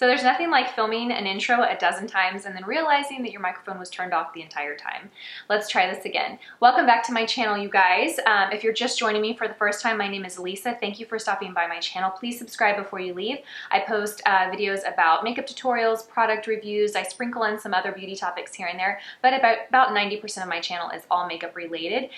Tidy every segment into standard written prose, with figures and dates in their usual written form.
So there's nothing like filming an intro a dozen times and then realizing that your microphone was turned off the entire time. Let's try this again. Welcome back to my channel, you guys. If you're just joining me for the first time, my name is Lisa. Thank you for stopping by my channel. Please subscribe before you leave. I post videos about makeup tutorials, product reviews. I sprinkle in some other beauty topics here and there, but about 90% of my channel is all makeup related.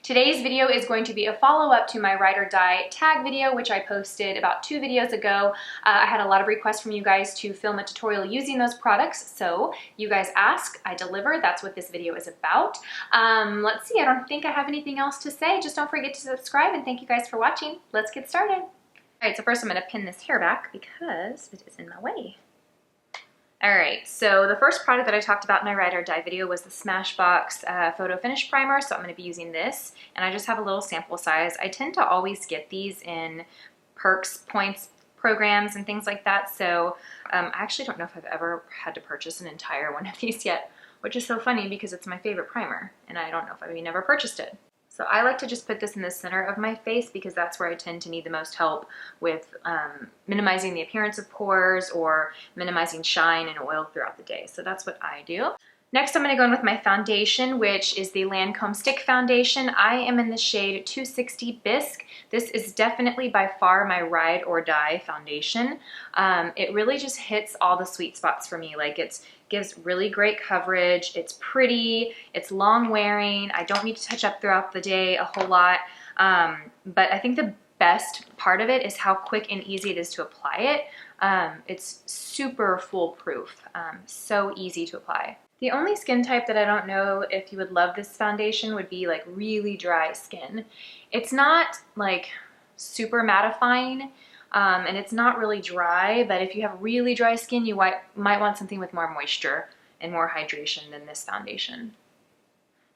Today's video is going to be a follow-up to my Ride or Die tag video, which I posted about 2 videos ago. I had a lot of requests from you guys to film a tutorial using those products, so you guys ask, I deliver. That's what this video is about. Let's see, I don't think I have anything else to say. Just don't forget to subscribe, and thank you guys for watching. Let's get started. All right, so first I'm going to pin this hair back because it is in my way. All right, so the first product that I talked about in my Ride or Die video was the Smashbox Photo Finish Primer, so I'm going to be using this, and I just have a little sample size. I tend to always get these in perks, points, programs, and things like that, so I actually don't know if I've ever had to purchase an entire one of these yet, which is so funny because it's my favorite primer, and I don't know if I've never purchased it. So I like to just put this in the center of my face because that's where I tend to need the most help with minimizing the appearance of pores or minimizing shine and oil throughout the day. So that's what I do. Next, I'm going to go in with my foundation, which is the Lancome Stick Foundation. I am in the shade 260 Bisque. This is definitely by far my Ride or Die foundation. It really just hits all the sweet spots for me. Like gives really great coverage, it's pretty, it's long wearing, I don't need to touch up throughout the day a whole lot, but I think the best part of it is how quick and easy it is to apply it. It's super foolproof, so easy to apply. The only skin type that I don't know if you would love this foundation would be like really dry skin. It's not like super mattifying, and it's not really dry, but if you have really dry skin, you might want something with more moisture and more hydration than this foundation.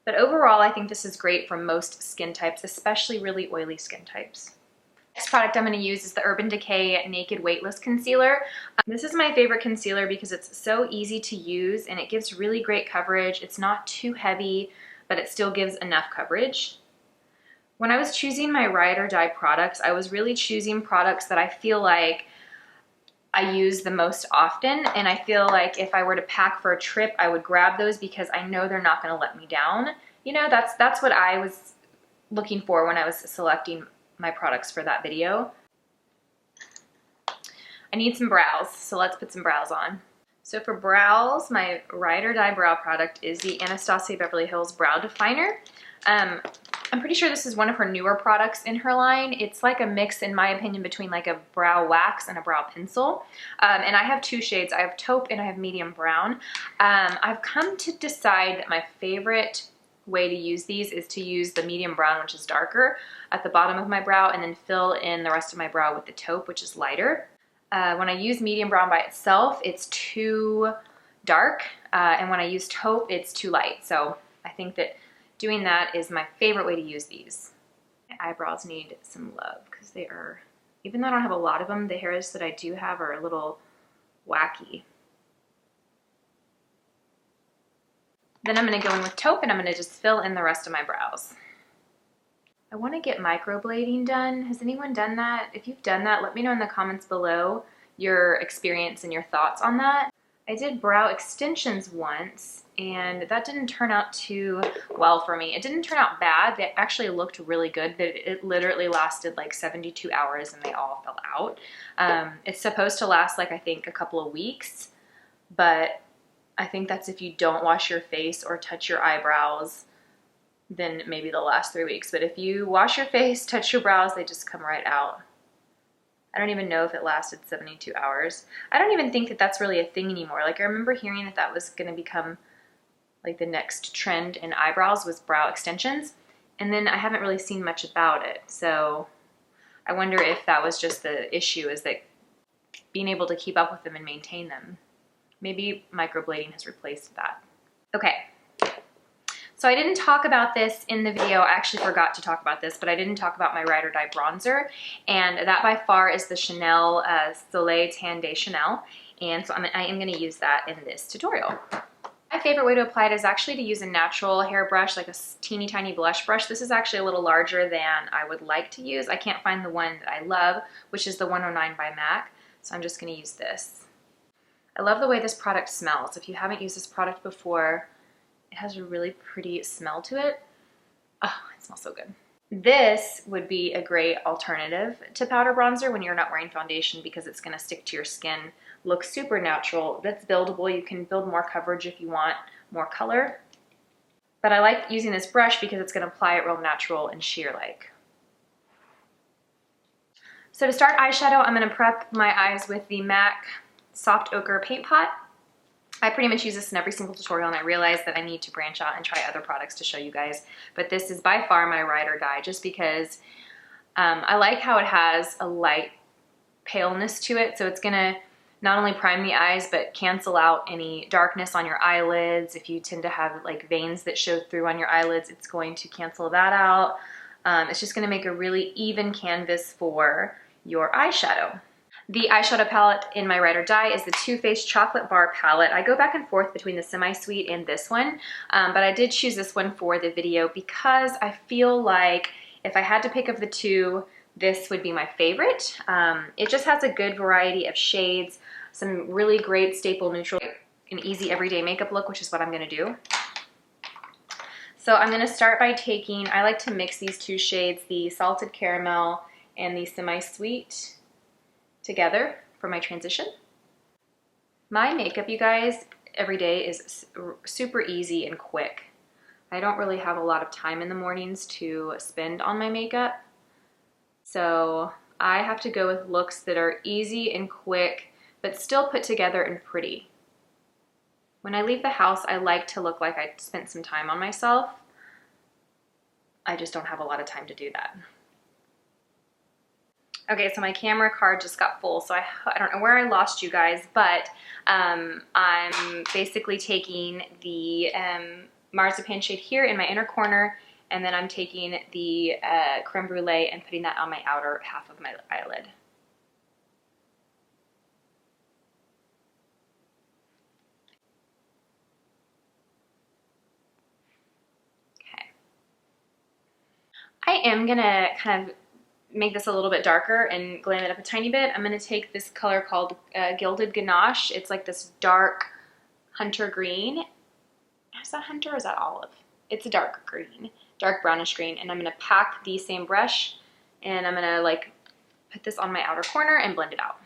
But overall, I think this is great for most skin types, especially really oily skin types. Next product I'm going to use is the Urban Decay Naked Weightless Concealer. This is my favorite concealer because it's so easy to use and it gives really great coverage. It's not too heavy, but it still gives enough coverage. When I was choosing my Ride or Die products, I was really choosing products that I feel like I use the most often, and I feel like if I were to pack for a trip, I would grab those because I know they're not going to let me down. You know, that's what I was looking for when I was selecting my products for that video. I need some brows, so let's put some brows on. So for brows, my Ride or Die brow product is the Anastasia Beverly Hills Brow Definer. I'm pretty sure this is one of her newer products in her line. It's like a mix, in my opinion, between like a brow wax and a brow pencil. And I have 2 shades. I have taupe and I have medium brown. I've come to decide that my favorite way to use these is to use the medium brown, which is darker, at the bottom of my brow, and then fill in the rest of my brow with the taupe, which is lighter. When I use medium brown by itself, it's too dark, and when I use taupe, it's too light. So I think that doing that is my favorite way to use these. My eyebrows need some love because they are, even though I don't have a lot of them, the hairs that I do have are a little wacky. Then I'm going to go in with taupe and I'm going to just fill in the rest of my brows. I want to get microblading done. Has anyone done that? If you've done that, let me know in the comments below your experience and your thoughts on that. I did brow extensions once and that didn't turn out too well for me. It didn't turn out bad. They actually looked really good, but it literally lasted like 72 hours and they all fell out. It's supposed to last like I think a couple of weeks, but I think that's if you don't wash your face or touch your eyebrows, then maybe they'll last 3 weeks. But if you wash your face, touch your brows, they just come right out. I don't even know if it lasted 72 hours. I don't even think that that's really a thing anymore. Like I remember hearing that that was going to become like the next trend in eyebrows was brow extensions. And then I haven't really seen much about it. So I wonder if that was just the issue, is that being able to keep up with them and maintain them. Maybe microblading has replaced that. Okay. So I didn't talk about this in the video. I actually forgot to talk about this, but I didn't talk about my Ride or Die bronzer. And that by far is the Chanel Soleil Tan de Chanel. And so I am going to use that in this tutorial. My favorite way to apply it is actually to use a natural hairbrush, like a teeny tiny blush brush. This is actually a little larger than I would like to use. I can't find the one that I love, which is the 109 by MAC. So I'm just going to use this. I love the way this product smells. If you haven't used this product before, it has a really pretty smell to it. Oh, it smells so good. This would be a great alternative to powder bronzer when you're not wearing foundation because it's gonna stick to your skin, look super natural. That's buildable. You can build more coverage if you want more color. But I like using this brush because it's gonna apply it real natural and sheer-like. So to start eyeshadow, I'm gonna prep my eyes with the MAC Soft Ochre Paint Pot. I pretty much use this in every single tutorial, and I realized that I need to branch out and try other products to show you guys. But this is by far my ride or die, just because I like how it has a light paleness to it. So it's gonna not only prime the eyes, but cancel out any darkness on your eyelids. If you tend to have like veins that show through on your eyelids, it's going to cancel that out. It's just gonna make a really even canvas for your eyeshadow. The eyeshadow palette in my Ride or Die is the Too Faced Chocolate Bar palette. I go back and forth between the Semi-Sweet and this one, but I did choose this one for the video because I feel like if I had to pick of the two, this would be my favorite. It just has a good variety of shades, some really great staple neutral, an easy everyday makeup look, which is what I'm gonna do. So I'm gonna start by taking, I like to mix these two shades, the Salted Caramel and the Semi-Sweet, together for my transition. My makeup, you guys, every day is super easy and quick. I don't really have a lot of time in the mornings to spend on my makeup. So I have to go with looks that are easy and quick, but still put together and pretty. When I leave the house, I like to look like I spent some time on myself. I just don't have a lot of time to do that. Okay, so my camera card just got full, so I don't know where I lost you guys, but I'm basically taking the marzipan shade here in my inner corner, and then I'm taking the creme brulee and putting that on my outer half of my eyelid. Okay. I am gonna kind of make this a little bit darker and glam it up a tiny bit. I'm gonna take this color called Gilded Ganache. It's like this dark hunter green. Is that hunter or is that olive? It's a dark green, dark brownish green. And I'm gonna pack the same brush and I'm gonna like put this on my outer corner and blend it out.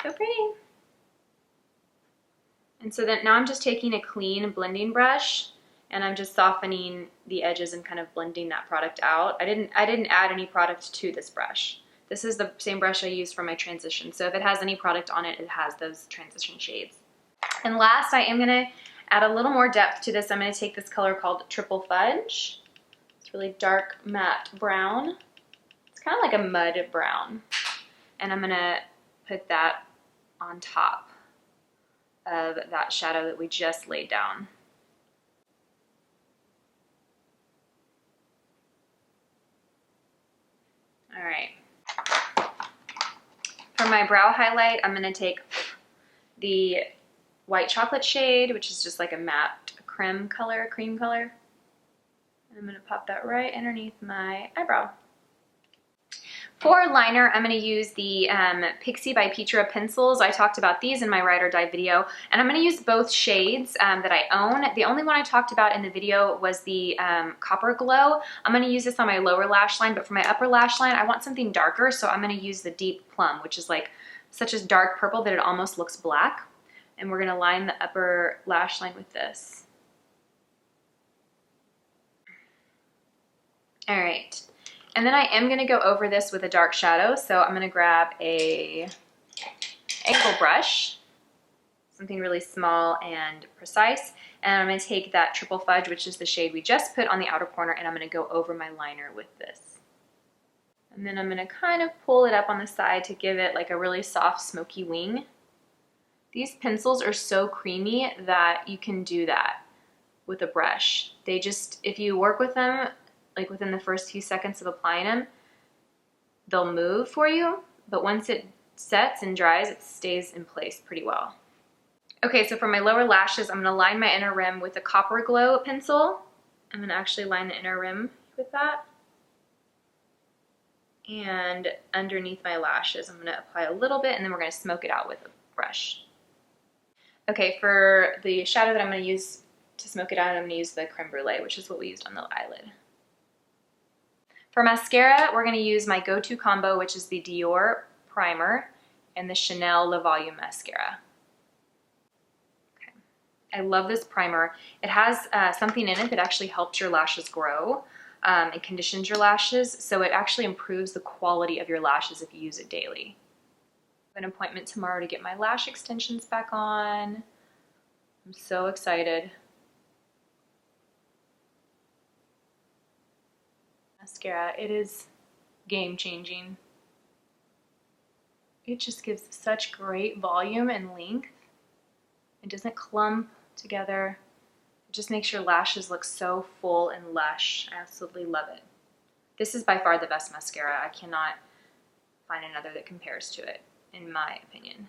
So pretty. And so then now I'm just taking a clean blending brush and I'm just softening the edges and kind of blending that product out. I didn't add any product to this brush. This is the same brush I used for my transition. So if it has any product on it, it has those transition shades. And last, I am gonna add a little more depth to this. I'm gonna take this color called Triple Fudge. It's really dark matte brown. It's kind of like a mud brown. And I'm gonna put that on top of that shadow that we just laid down. All right. For my brow highlight, I'm gonna take the white chocolate shade, which is just like a matte cream color. And I'm gonna pop that right underneath my eyebrow. For liner, I'm going to use the Pixi by Petra pencils. I talked about these in my Ride or Die video, and I'm going to use both shades that I own. The only one I talked about in the video was the Copper Glow. I'm going to use this on my lower lash line, but for my upper lash line, I want something darker, so I'm going to use the Deep Plum, which is like such a dark purple that it almost looks black. And we're going to line the upper lash line with this. All right. And then I am gonna go over this with a dark shadow. So I'm gonna grab a angle brush, something really small and precise. And I'm gonna take that Triple Fudge, which is the shade we just put on the outer corner, and I'm gonna go over my liner with this. And then I'm gonna kind of pull it up on the side to give it like a really soft, smoky wing. These pencils are so creamy that you can do that with a brush. They just, if you work with them, like within the first few seconds of applying them, they'll move for you, but once it sets and dries, it stays in place pretty well. Okay, so for my lower lashes, I'm gonna line my inner rim with a Copper Glow pencil. I'm gonna actually line the inner rim with that. And underneath my lashes, I'm gonna apply a little bit, and then we're gonna smoke it out with a brush. Okay, for the shadow that I'm gonna use to smoke it out, I'm gonna use the Creme Brulee, which is what we used on the eyelid. For mascara, we're gonna use my go-to combo, which is the Dior Primer and the Chanel Le Volume Mascara. Okay. I love this primer. It has something in it that actually helps your lashes grow. It conditions your lashes, so it actually improves the quality of your lashes if you use it daily. I have an appointment tomorrow to get my lash extensions back on. I'm so excited. Mascara, it is game-changing. It just gives such great volume and length. It doesn't clump together. It just makes your lashes look so full and lush. I absolutely love it. This is by far the best mascara. I cannot find another that compares to it, in my opinion.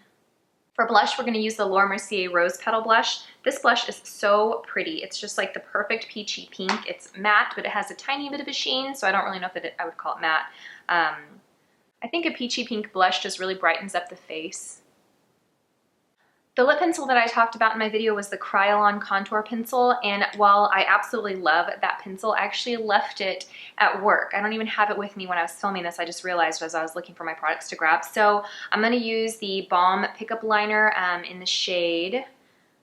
For blush, we're going to use the Mercier Rose Petal blush. This blush is so pretty. It's just like the perfect peachy pink. It's matte, but it has a tiny bit of a sheen, so I don't really know if I would call it matte. I think a peachy pink blush just really brightens up the face. The lip pencil that I talked about in my video was the Kryolan contour pencil, and while I absolutely love that pencil, I actually left it at work. I don't even have it with me when I was filming this. I just realized as I was looking for my products to grab. So I'm going to use the Balm Pickup Liner in the shade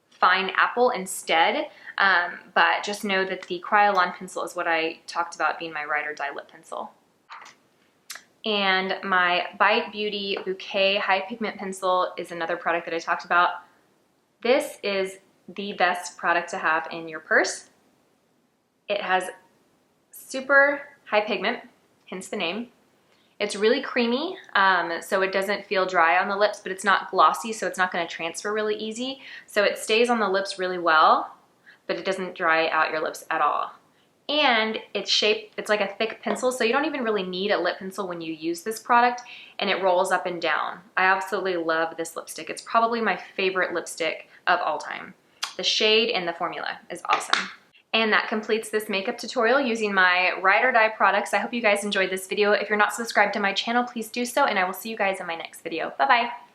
Fine Apple instead, but just know that the Kryolan pencil is what I talked about being my ride or die lip pencil. And my Bite Beauty Bouquet High Pigment Pencil is another product that I talked about. This is the best product to have in your purse. It has super high pigment, hence the name. It's really creamy, so it doesn't feel dry on the lips, but it's not glossy, so it's not going to transfer really easy. So it stays on the lips really well, but it doesn't dry out your lips at all. And it's shaped, it's like a thick pencil, so you don't even really need a lip pencil when you use this product, and it rolls up and down. I absolutely love this lipstick. It's probably my favorite lipstick of all time. The shade and the formula is awesome. And that completes this makeup tutorial using my ride or die products. I hope you guys enjoyed this video. If you're not subscribed to my channel, please do so, and I will see you guys in my next video. Bye-bye.